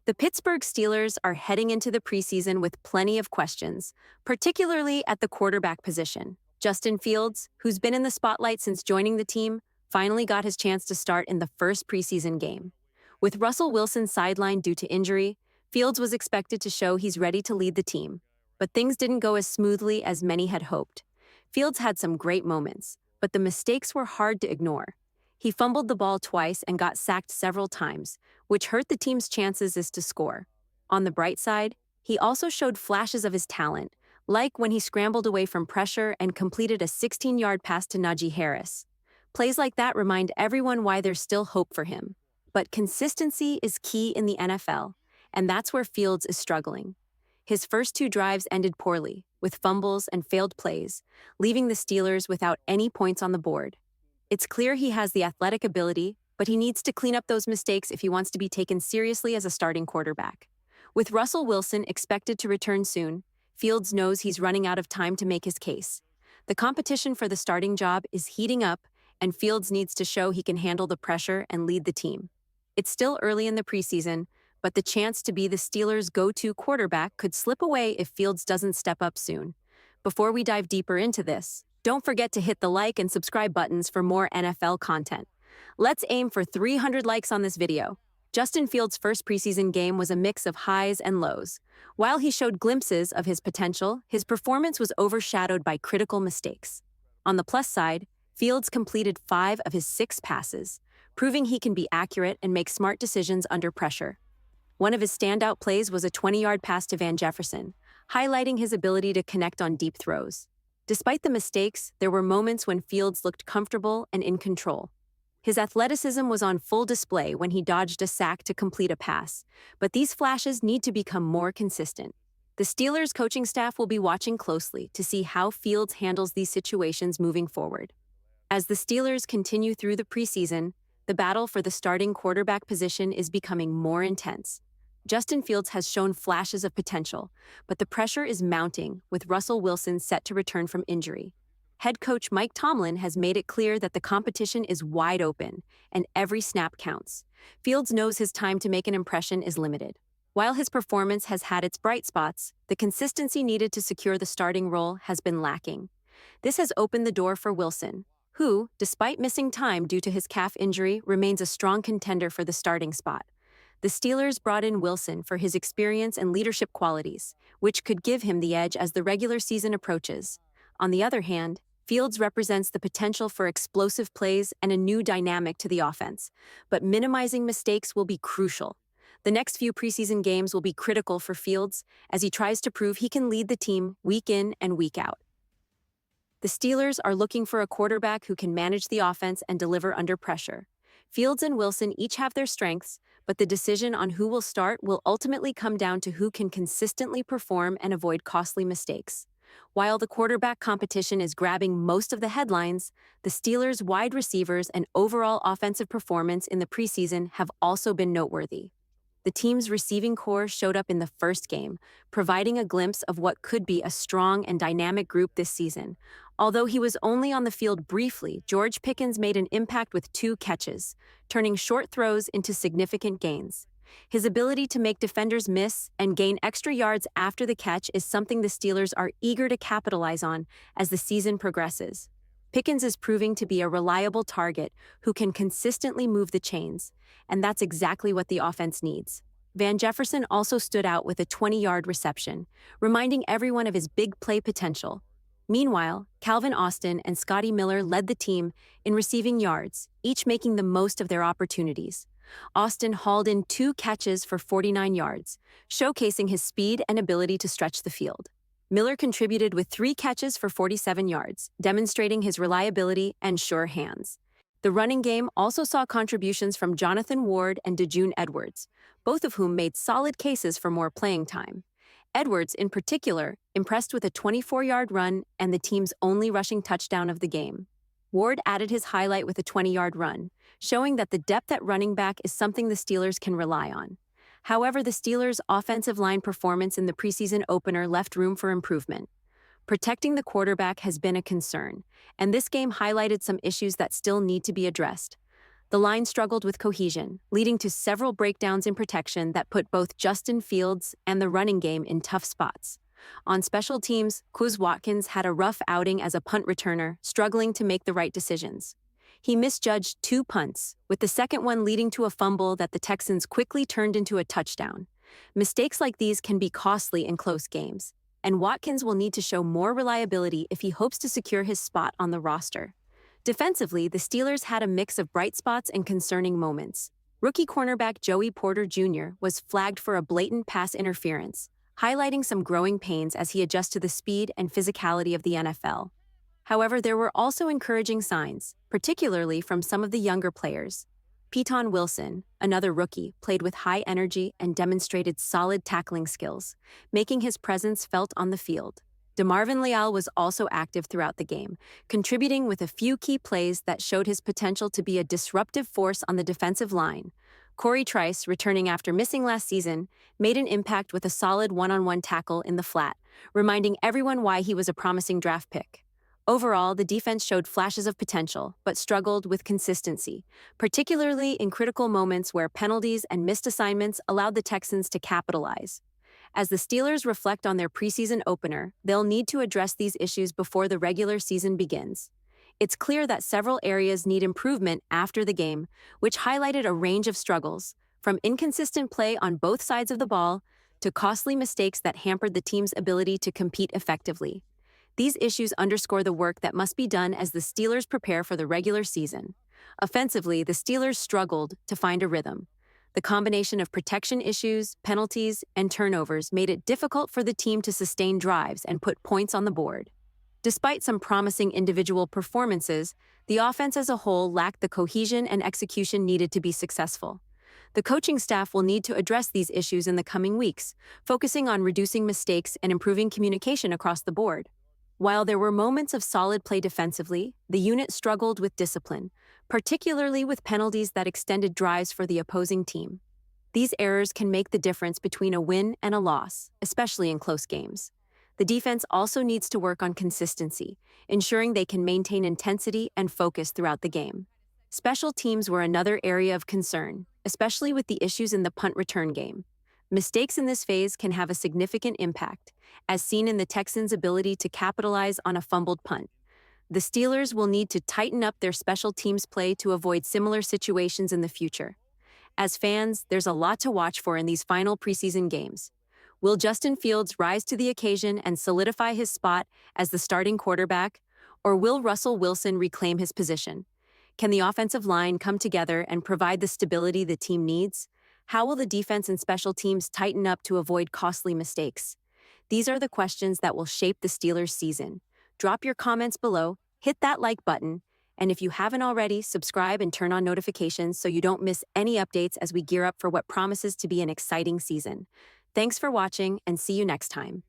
The Pittsburgh Steelers are heading into the preseason with plenty of questions, particularly at the quarterback position. Justin Fields, who's been in the spotlight since joining the team, finally got his chance to start in the first preseason game. With Russell Wilson sidelined due to injury, Fields was expected to show he's ready to lead the team. But things didn't go as smoothly as many had hoped. Fields had some great moments, but the mistakes were hard to ignore. He fumbled the ball twice and got sacked several times, which hurt the team's chances to score. On the bright side, he also showed flashes of his talent, like when he scrambled away from pressure and completed a 16-yard pass to Najee Harris. Plays like that remind everyone why there's still hope for him. But consistency is key in the NFL, and that's where Fields is struggling. His first two drives ended poorly, with fumbles and failed plays, leaving the Steelers without any points on the board. It's clear he has the athletic ability, but he needs to clean up those mistakes if he wants to be taken seriously as a starting quarterback. With Russell Wilson expected to return soon, Fields knows he's running out of time to make his case. The competition for the starting job is heating up, and Fields needs to show he can handle the pressure and lead the team. It's still early in the preseason, but the chance to be the Steelers' go-to quarterback could slip away if Fields doesn't step up soon. Before we dive deeper into this, don't forget to hit the like and subscribe buttons for more NFL content. Let's aim for 300 likes on this video. Justin Fields' first preseason game was a mix of highs and lows. While he showed glimpses of his potential, his performance was overshadowed by critical mistakes. On the plus side, Fields completed 5 of his 6 passes, proving he can be accurate and make smart decisions under pressure. One of his standout plays was a 20-yard pass to Van Jefferson, highlighting his ability to connect on deep throws. Despite the mistakes, there were moments when Fields looked comfortable and in control. His athleticism was on full display when he dodged a sack to complete a pass, but these flashes need to become more consistent. The Steelers' coaching staff will be watching closely to see how Fields handles these situations moving forward. As the Steelers continue through the preseason, the battle for the starting quarterback position is becoming more intense. Justin Fields has shown flashes of potential, but the pressure is mounting with Russell Wilson set to return from injury. Head coach Mike Tomlin has made it clear that the competition is wide open, and every snap counts. Fields knows his time to make an impression is limited. While his performance has had its bright spots, the consistency needed to secure the starting role has been lacking. This has opened the door for Wilson, who, despite missing time due to his calf injury, remains a strong contender for the starting spot. The Steelers brought in Wilson for his experience and leadership qualities, which could give him the edge as the regular season approaches. On the other hand, Fields represents the potential for explosive plays and a new dynamic to the offense, but minimizing mistakes will be crucial. The next few preseason games will be critical for Fields as he tries to prove he can lead the team week in and week out. The Steelers are looking for a quarterback who can manage the offense and deliver under pressure. Fields and Wilson each have their strengths, but the decision on who will start will ultimately come down to who can consistently perform and avoid costly mistakes. While the quarterback competition is grabbing most of the headlines, the Steelers' wide receivers and overall offensive performance in the preseason have also been noteworthy. The team's receiving core showed up in the first game, providing a glimpse of what could be a strong and dynamic group this season. Although he was only on the field briefly, George Pickens made an impact with 2 catches, turning short throws into significant gains. His ability to make defenders miss and gain extra yards after the catch is something the Steelers are eager to capitalize on as the season progresses. Pickens is proving to be a reliable target who can consistently move the chains, and that's exactly what the offense needs. Van Jefferson also stood out with a 20-yard reception, reminding everyone of his big play potential. Meanwhile, Calvin Austin and Scotty Miller led the team in receiving yards, each making the most of their opportunities. Austin hauled in 2 catches for 49 yards, showcasing his speed and ability to stretch the field. Miller contributed with 3 catches for 47 yards, demonstrating his reliability and sure hands. The running game also saw contributions from Jonathan Ward and DeJune Edwards, both of whom made solid cases for more playing time. Edwards, in particular, impressed with a 24-yard run and the team's only rushing touchdown of the game. Ward added his highlight with a 20-yard run, showing that the depth at running back is something the Steelers can rely on. However, the Steelers' offensive line performance in the preseason opener left room for improvement. Protecting the quarterback has been a concern, and this game highlighted some issues that still need to be addressed. the line struggled with cohesion, leading to several breakdowns in protection that put both Justin Fields and the running game in tough spots. On special teams, Quez Watkins had a rough outing as a punt returner, struggling to make the right decisions. He misjudged 2 punts, with the second one leading to a fumble that the Texans quickly turned into a touchdown. Mistakes like these can be costly in close games, and Watkins will need to show more reliability if he hopes to secure his spot on the roster. Defensively, the Steelers had a mix of bright spots and concerning moments. Rookie cornerback Joey Porter Jr. was flagged for a blatant pass interference, highlighting some growing pains as he adjusts to the speed and physicality of the NFL. However, there were also encouraging signs, particularly from some of the younger players. Peyton Wilson, another rookie, played with high energy and demonstrated solid tackling skills, making his presence felt on the field. DeMarvin Leal was also active throughout the game, contributing with a few key plays that showed his potential to be a disruptive force on the defensive line. Corey Trice, returning after missing last season, made an impact with a solid one-on-one tackle in the flat, reminding everyone why he was a promising draft pick. Overall, the defense showed flashes of potential, but struggled with consistency, particularly in critical moments where penalties and missed assignments allowed the Texans to capitalize. As the Steelers reflect on their preseason opener, they'll need to address these issues before the regular season begins. It's clear that several areas need improvement after the game, which highlighted a range of struggles, from inconsistent play on both sides of the ball to costly mistakes that hampered the team's ability to compete effectively. These issues underscore the work that must be done as the Steelers prepare for the regular season. Offensively, the Steelers struggled to find a rhythm. The combination of protection issues, penalties, and turnovers made it difficult for the team to sustain drives and put points on the board. Despite some promising individual performances, the offense as a whole lacked the cohesion and execution needed to be successful. The coaching staff will need to address these issues in the coming weeks, focusing on reducing mistakes and improving communication across the board. While there were moments of solid play defensively, the unit struggled with discipline, particularly with penalties that extended drives for the opposing team. These errors can make the difference between a win and a loss, especially in close games. The defense also needs to work on consistency, ensuring they can maintain intensity and focus throughout the game. Special teams were another area of concern, especially with the issues in the punt return game. Mistakes in this phase can have a significant impact, as seen in the Texans' ability to capitalize on a fumbled punt. The Steelers will need to tighten up their special teams play to avoid similar situations in the future. As fans, there's a lot to watch for in these final preseason games. Will Justin Fields rise to the occasion and solidify his spot as the starting quarterback, or will Russell Wilson reclaim his position? Can the offensive line come together and provide the stability the team needs? How will the defense and special teams tighten up to avoid costly mistakes? These are the questions that will shape the Steelers' season. Drop your comments below, hit that like button, and if you haven't already, subscribe and turn on notifications so you don't miss any updates as we gear up for what promises to be an exciting season. Thanks for watching, and see you next time.